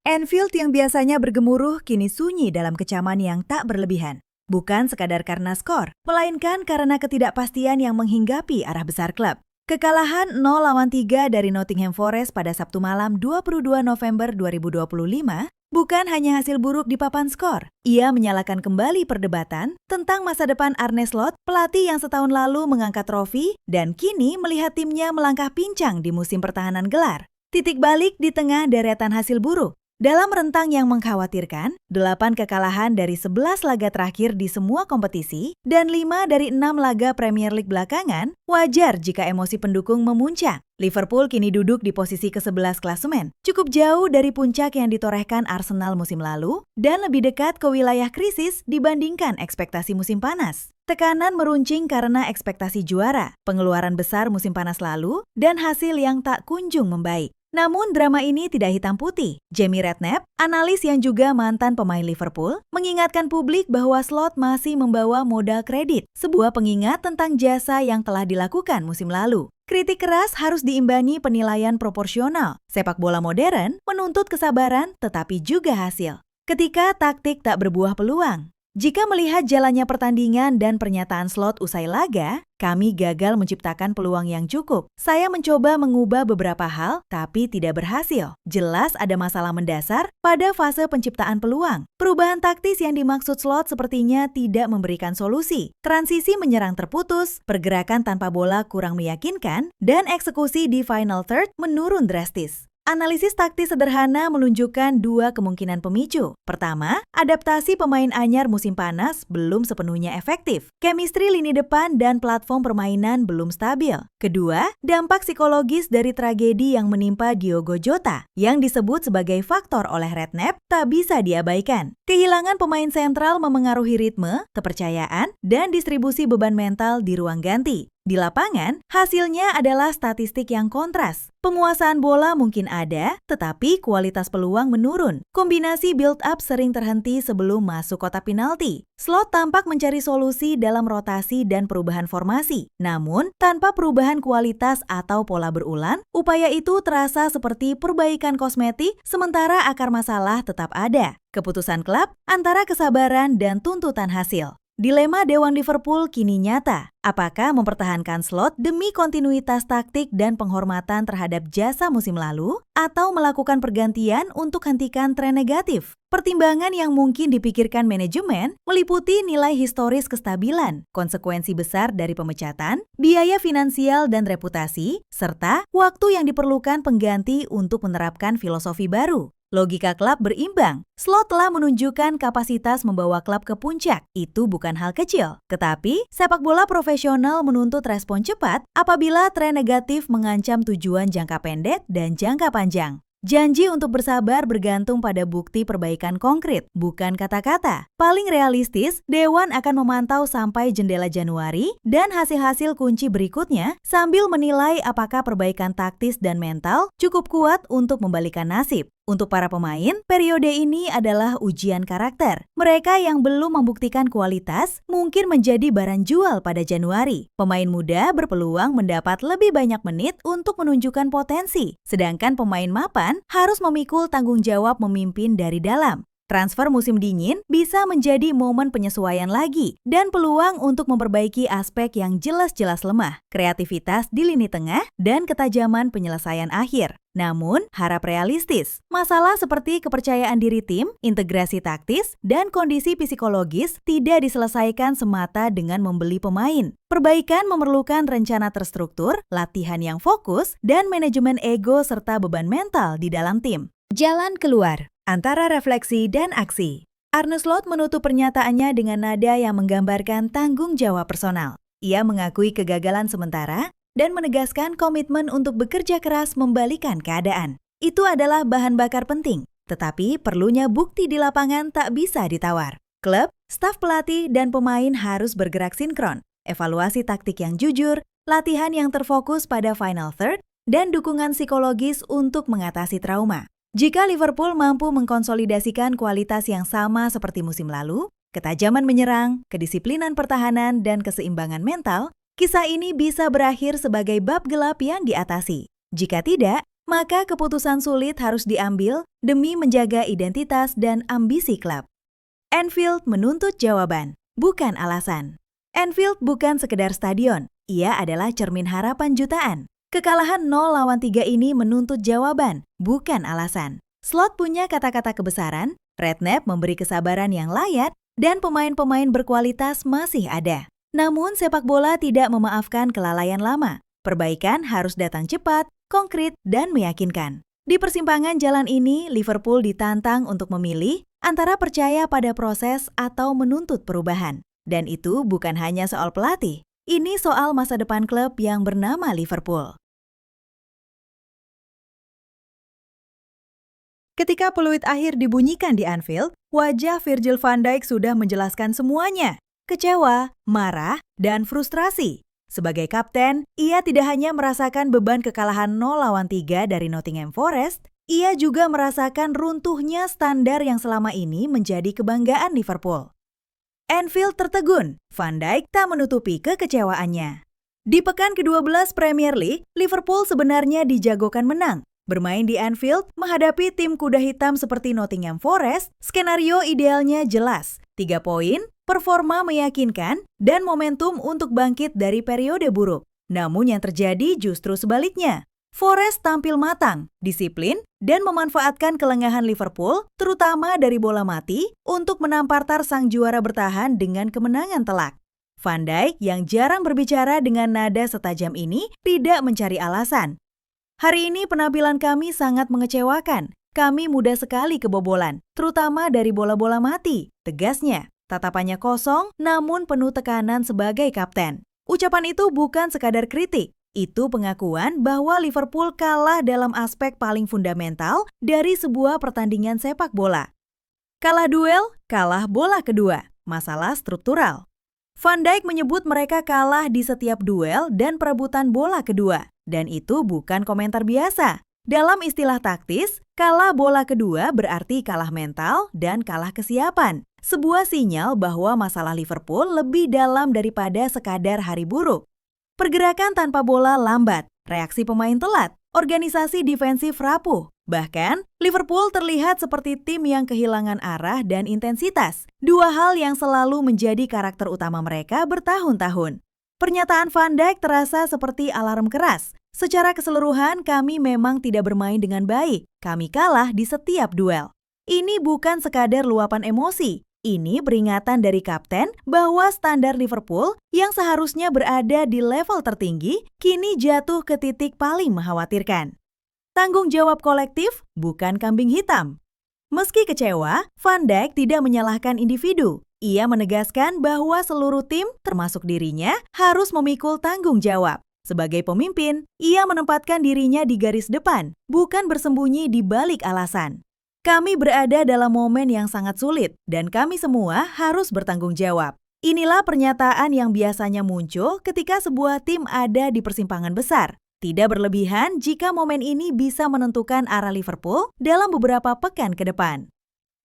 Anfield yang biasanya bergemuruh kini sunyi dalam kecaman yang tak berlebihan. Bukan sekadar karena skor, melainkan karena ketidakpastian yang menghinggapi arah besar klub. Kekalahan 0-3 dari Nottingham Forest pada Sabtu malam 22 November 2025 bukan hanya hasil buruk di papan skor. Ia menyalakan kembali perdebatan tentang masa depan Arne Slot, pelatih yang setahun lalu mengangkat trofi dan kini melihat timnya melangkah pincang di musim pertahanan gelar. Titik balik di tengah deretan hasil buruk. Dalam rentang yang mengkhawatirkan, 8 kekalahan dari 11 laga terakhir di semua kompetisi dan 5 dari 6 laga Premier League belakangan, wajar jika emosi pendukung memuncak. Liverpool kini duduk di posisi ke-11 klasemen, cukup jauh dari puncak yang ditorehkan Arsenal musim lalu dan lebih dekat ke wilayah krisis dibandingkan ekspektasi musim panas. Tekanan meruncing karena ekspektasi juara, pengeluaran besar musim panas lalu, dan hasil yang tak kunjung membaik. Namun drama ini tidak hitam putih. Jamie Redknapp, analis yang juga mantan pemain Liverpool, mengingatkan publik bahwa Slot masih membawa modal kredit, sebuah pengingat tentang jasa yang telah dilakukan musim lalu. Kritik keras harus diimbangi penilaian proporsional. Sepak bola modern menuntut kesabaran tetapi juga hasil. Ketika taktik tak berbuah peluang. Jika melihat jalannya pertandingan dan pernyataan Slot usai laga, kami gagal menciptakan peluang yang cukup. Saya mencoba mengubah beberapa hal, tapi tidak berhasil. Jelas ada masalah mendasar pada fase penciptaan peluang. Perubahan taktis yang dimaksud Slot sepertinya tidak memberikan solusi. Transisi menyerang terputus, pergerakan tanpa bola kurang meyakinkan, dan eksekusi di final third menurun drastis. Analisis taktis sederhana menunjukkan dua kemungkinan pemicu. Pertama, adaptasi pemain anyar musim panas belum sepenuhnya efektif. Chemistry lini depan dan platform permainan belum stabil. Kedua, dampak psikologis dari tragedi yang menimpa Diogo Jota, yang disebut sebagai faktor oleh Redknapp, tak bisa diabaikan. Kehilangan pemain sentral memengaruhi ritme, kepercayaan, dan distribusi beban mental di ruang ganti. Di lapangan, hasilnya adalah statistik yang kontras. Penguasaan bola mungkin ada, tetapi kualitas peluang menurun. Kombinasi build-up sering terhenti sebelum masuk kotak penalti. Slot tampak mencari solusi dalam rotasi dan perubahan formasi. Namun, tanpa perubahan kualitas atau pola berulang, upaya itu terasa seperti perbaikan kosmetik, sementara akar masalah tetap ada. Keputusan klub antara kesabaran dan tuntutan hasil. Dilema Dewan Liverpool kini nyata. Apakah mempertahankan Slot demi kontinuitas taktik dan penghormatan terhadap jasa musim lalu, atau melakukan pergantian untuk hentikan tren negatif? Pertimbangan yang mungkin dipikirkan manajemen meliputi nilai historis kestabilan, konsekuensi besar dari pemecatan, biaya finansial dan reputasi, serta waktu yang diperlukan pengganti untuk menerapkan filosofi baru. Logika klub berimbang. Slot telah menunjukkan kapasitas membawa klub ke puncak. Itu bukan hal kecil. Tetapi, sepak bola profesional menuntut respon cepat apabila tren negatif mengancam tujuan jangka pendek dan jangka panjang. Janji untuk bersabar bergantung pada bukti perbaikan konkret, bukan kata-kata. Paling realistis, Dewan akan memantau sampai jendela Januari dan hasil-hasil kunci berikutnya sambil menilai apakah perbaikan taktis dan mental cukup kuat untuk membalikan nasib. Untuk para pemain, periode ini adalah ujian karakter. Mereka yang belum membuktikan kualitas mungkin menjadi barang jual pada Januari. Pemain muda berpeluang mendapat lebih banyak menit untuk menunjukkan potensi, sedangkan pemain mapan harus memikul tanggung jawab memimpin dari dalam. Transfer musim dingin bisa menjadi momen penyesuaian lagi dan peluang untuk memperbaiki aspek yang jelas-jelas lemah, kreativitas di lini tengah, dan ketajaman penyelesaian akhir. Namun, harap realistis. Masalah seperti kepercayaan diri tim, integrasi taktis, dan kondisi psikologis tidak diselesaikan semata dengan membeli pemain. Perbaikan memerlukan rencana terstruktur, latihan yang fokus, dan manajemen ego serta beban mental di dalam tim. Jalan keluar antara refleksi dan aksi. Arne Slot menutup pernyataannya dengan nada yang menggambarkan tanggung jawab personal. Ia mengakui kegagalan sementara dan menegaskan komitmen untuk bekerja keras membalikan keadaan. Itu adalah bahan bakar penting, tetapi perlunya bukti di lapangan tak bisa ditawar. Klub, staf pelatih, dan pemain harus bergerak sinkron. Evaluasi taktik yang jujur, latihan yang terfokus pada final third, dan dukungan psikologis untuk mengatasi trauma. Jika Liverpool mampu mengkonsolidasikan kualitas yang sama seperti musim lalu, ketajaman menyerang, kedisiplinan pertahanan, dan keseimbangan mental, kisah ini bisa berakhir sebagai bab gelap yang diatasi. Jika tidak, maka keputusan sulit harus diambil demi menjaga identitas dan ambisi klub. Anfield menuntut jawaban, bukan alasan. Anfield bukan sekedar stadion, ia adalah cermin harapan jutaan. Kekalahan 0-3 ini menuntut jawaban, bukan alasan. Slot punya kata-kata kebesaran, Redknapp memberi kesabaran yang layak, dan pemain-pemain berkualitas masih ada. Namun sepak bola tidak memaafkan kelalaian lama. Perbaikan harus datang cepat, konkret, dan meyakinkan. Di persimpangan jalan ini, Liverpool ditantang untuk memilih antara percaya pada proses atau menuntut perubahan. Dan itu bukan hanya soal pelatih, ini soal masa depan klub yang bernama Liverpool. Ketika peluit akhir dibunyikan di Anfield, wajah Virgil van Dijk sudah menjelaskan semuanya. Kecewa, marah, dan frustrasi. Sebagai kapten, ia tidak hanya merasakan beban kekalahan 0-3 dari Nottingham Forest, ia juga merasakan runtuhnya standar yang selama ini menjadi kebanggaan Liverpool. Anfield tertegun, Van Dijk tak menutupi kekecewaannya. Di pekan ke-12 Premier League, Liverpool sebenarnya dijagokan menang. Bermain di Anfield, menghadapi tim kuda hitam seperti Nottingham Forest, skenario idealnya jelas. 3 poin, performa meyakinkan, dan momentum untuk bangkit dari periode buruk. Namun yang terjadi justru sebaliknya. Forest tampil matang, disiplin, dan memanfaatkan kelengahan Liverpool, terutama dari bola mati, untuk menampartar sang juara bertahan dengan kemenangan telak. Van Dijk yang jarang berbicara dengan nada setajam ini tidak mencari alasan. Hari ini penampilan kami sangat mengecewakan. Kami mudah sekali kebobolan, terutama dari bola-bola mati, tegasnya. Tatapannya kosong, namun penuh tekanan sebagai kapten. Ucapan itu bukan sekadar kritik, itu pengakuan bahwa Liverpool kalah dalam aspek paling fundamental dari sebuah pertandingan sepak bola. Kalah duel, kalah bola kedua, masalah struktural. Van Dijk menyebut mereka kalah di setiap duel dan perebutan bola kedua, dan itu bukan komentar biasa. Dalam istilah taktis, kalah bola kedua berarti kalah mental dan kalah kesiapan. Sebuah sinyal bahwa masalah Liverpool lebih dalam daripada sekadar hari buruk. Pergerakan tanpa bola lambat, reaksi pemain telat, organisasi defensif rapuh. Bahkan, Liverpool terlihat seperti tim yang kehilangan arah dan intensitas. Dua hal yang selalu menjadi karakter utama mereka bertahun-tahun. Pernyataan Van Dijk terasa seperti alarm keras. Secara keseluruhan, kami memang tidak bermain dengan baik. Kami kalah di setiap duel. Ini bukan sekadar luapan emosi. Ini peringatan dari kapten bahwa standar Liverpool yang seharusnya berada di level tertinggi, kini jatuh ke titik paling mengkhawatirkan. Tanggung jawab kolektif, bukan kambing hitam. Meski kecewa, Van Dijk tidak menyalahkan individu. Ia menegaskan bahwa seluruh tim, termasuk dirinya, harus memikul tanggung jawab. Sebagai pemimpin, ia menempatkan dirinya di garis depan, bukan bersembunyi di balik alasan. Kami berada dalam momen yang sangat sulit, dan kami semua harus bertanggung jawab. Inilah pernyataan yang biasanya muncul ketika sebuah tim ada di persimpangan besar. Tidak berlebihan jika momen ini bisa menentukan arah Liverpool dalam beberapa pekan ke depan.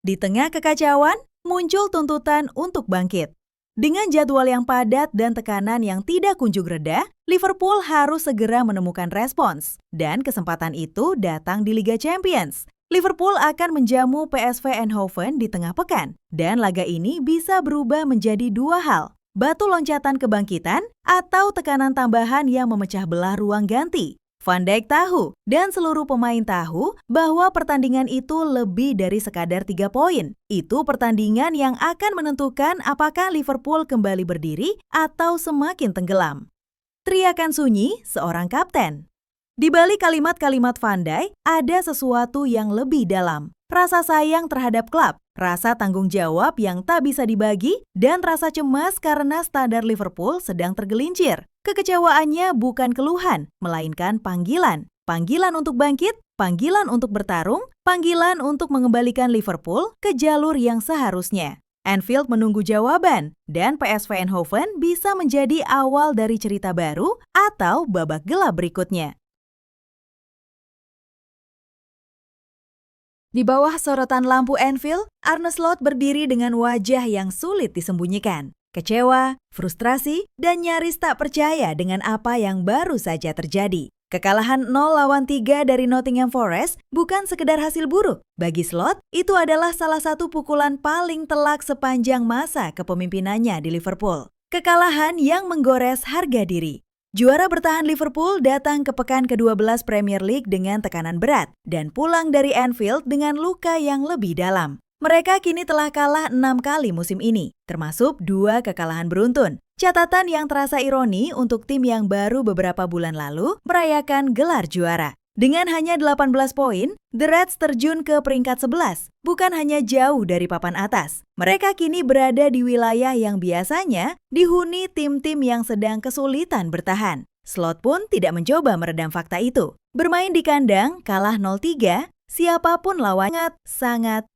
Di tengah kekacauan, muncul tuntutan untuk bangkit. Dengan jadwal yang padat dan tekanan yang tidak kunjung reda, Liverpool harus segera menemukan respons. Dan kesempatan itu datang di Liga Champions. Liverpool akan menjamu PSV Eindhoven di tengah pekan. Dan laga ini bisa berubah menjadi dua hal. Batu loncatan kebangkitan atau tekanan tambahan yang memecah belah ruang ganti. Van Dijk tahu dan seluruh pemain tahu bahwa pertandingan itu lebih dari sekadar 3 poin. Itu pertandingan yang akan menentukan apakah Liverpool kembali berdiri atau semakin tenggelam. Teriakan sunyi seorang kapten. Di balik kalimat-kalimat Van Dijk ada sesuatu yang lebih dalam. Rasa sayang terhadap klub, rasa tanggung jawab yang tak bisa dibagi, dan rasa cemas karena standar Liverpool sedang tergelincir. Kekecewaannya bukan keluhan, melainkan panggilan. Panggilan untuk bangkit, panggilan untuk bertarung, panggilan untuk mengembalikan Liverpool ke jalur yang seharusnya. Anfield menunggu jawaban, dan PSV Eindhoven bisa menjadi awal dari cerita baru atau babak gelap berikutnya. Di bawah sorotan lampu Anfield, Arne Slot berdiri dengan wajah yang sulit disembunyikan. Kecewa, frustrasi, dan nyaris tak percaya dengan apa yang baru saja terjadi. Kekalahan 0-3 dari Nottingham Forest bukan sekedar hasil buruk. Bagi Slot, itu adalah salah satu pukulan paling telak sepanjang masa kepemimpinannya di Liverpool. Kekalahan yang menggores harga diri. Juara bertahan Liverpool datang ke pekan ke-12 Premier League dengan tekanan berat dan pulang dari Anfield dengan luka yang lebih dalam. Mereka kini telah kalah 6 kali musim ini, termasuk 2 kekalahan beruntun. Catatan yang terasa ironi untuk tim yang baru beberapa bulan lalu merayakan gelar juara. Dengan hanya 18 poin, The Reds terjun ke peringkat 11, bukan hanya jauh dari papan atas. Mereka kini berada di wilayah yang biasanya dihuni tim-tim yang sedang kesulitan bertahan. Slot pun tidak mencoba meredam fakta itu. Bermain di kandang, kalah 0-3, siapapun lawannya sangat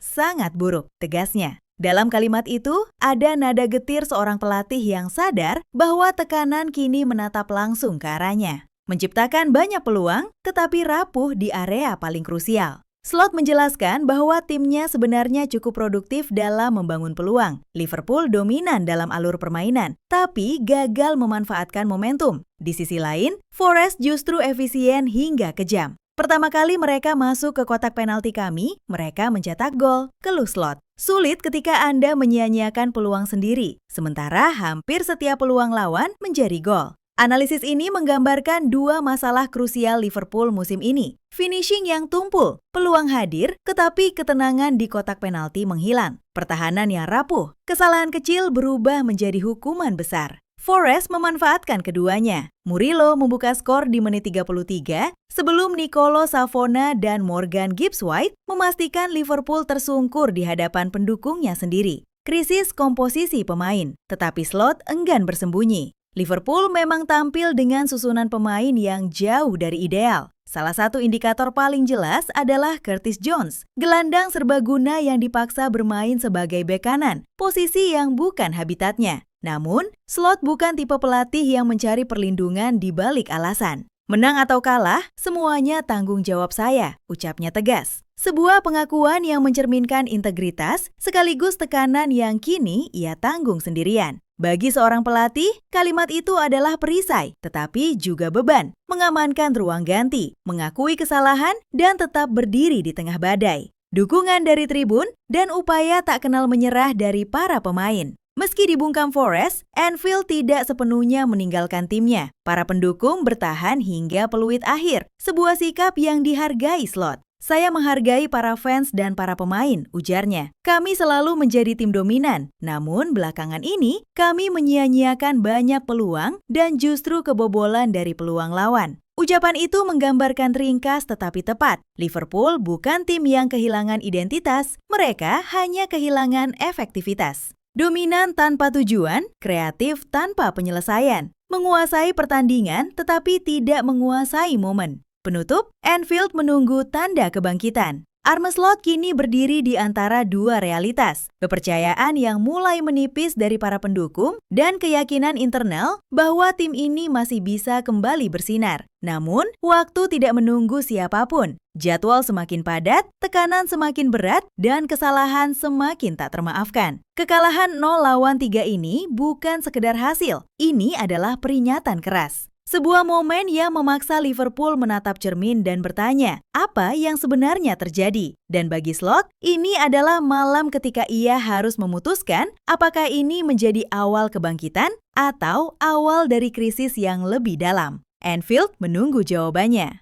buruk, tegasnya. Dalam kalimat itu, ada nada getir seorang pelatih yang sadar bahwa tekanan kini menatap langsung ke arahnya. Menciptakan banyak peluang, tetapi rapuh di area paling krusial. Slot menjelaskan bahwa timnya sebenarnya cukup produktif dalam membangun peluang. Liverpool dominan dalam alur permainan, tapi gagal memanfaatkan momentum. Di sisi lain, Forest justru efisien hingga kejam. Pertama kali mereka masuk ke kotak penalti kami, mereka mencetak gol, keluh Slot. Sulit ketika Anda menyia-nyiakan peluang sendiri, sementara hampir setiap peluang lawan menjadi gol. Analisis ini menggambarkan 2 masalah krusial Liverpool musim ini. Finishing yang tumpul, peluang hadir, tetapi ketenangan di kotak penalti menghilang. Pertahanan yang rapuh, kesalahan kecil berubah menjadi hukuman besar. Forest memanfaatkan keduanya. Murillo membuka skor di menit 33 sebelum Nicolo Savona dan Morgan Gibbs-White memastikan Liverpool tersungkur di hadapan pendukungnya sendiri. Krisis komposisi pemain, tetapi Slot enggan bersembunyi. Liverpool memang tampil dengan susunan pemain yang jauh dari ideal. Salah satu indikator paling jelas adalah Curtis Jones, gelandang serbaguna yang dipaksa bermain sebagai bek kanan, posisi yang bukan habitatnya. Namun, Slot bukan tipe pelatih yang mencari perlindungan di balik alasan. Menang atau kalah, semuanya tanggung jawab saya, ucapnya tegas. Sebuah pengakuan yang mencerminkan integritas sekaligus tekanan yang kini ia tanggung sendirian. Bagi seorang pelatih, kalimat itu adalah perisai, tetapi juga beban. Mengamankan ruang ganti, mengakui kesalahan, dan tetap berdiri di tengah badai. Dukungan dari tribun dan upaya tak kenal menyerah dari para pemain. Meski dibungkam Forest, Anfield tidak sepenuhnya meninggalkan timnya. Para pendukung bertahan hingga peluit akhir, sebuah sikap yang dihargai Slot. Saya menghargai para fans dan para pemain, ujarnya. Kami selalu menjadi tim dominan, namun belakangan ini kami menyia-nyiakan banyak peluang dan justru kebobolan dari peluang lawan. Ucapan itu menggambarkan ringkas tetapi tepat. Liverpool bukan tim yang kehilangan identitas, mereka hanya kehilangan efektivitas. Dominan tanpa tujuan, kreatif tanpa penyelesaian. Menguasai pertandingan tetapi tidak menguasai momen. Penutup, Anfield menunggu tanda kebangkitan. Arne Slot kini berdiri di antara 2 realitas. Kepercayaan yang mulai menipis dari para pendukung dan keyakinan internal bahwa tim ini masih bisa kembali bersinar. Namun, waktu tidak menunggu siapapun. Jadwal semakin padat, tekanan semakin berat, dan kesalahan semakin tak termaafkan. Kekalahan 0-3 ini bukan sekedar hasil. Ini adalah peringatan keras. Sebuah momen yang memaksa Liverpool menatap cermin dan bertanya, apa yang sebenarnya terjadi? Dan bagi Slot, ini adalah malam ketika ia harus memutuskan apakah ini menjadi awal kebangkitan atau awal dari krisis yang lebih dalam. Anfield menunggu jawabannya.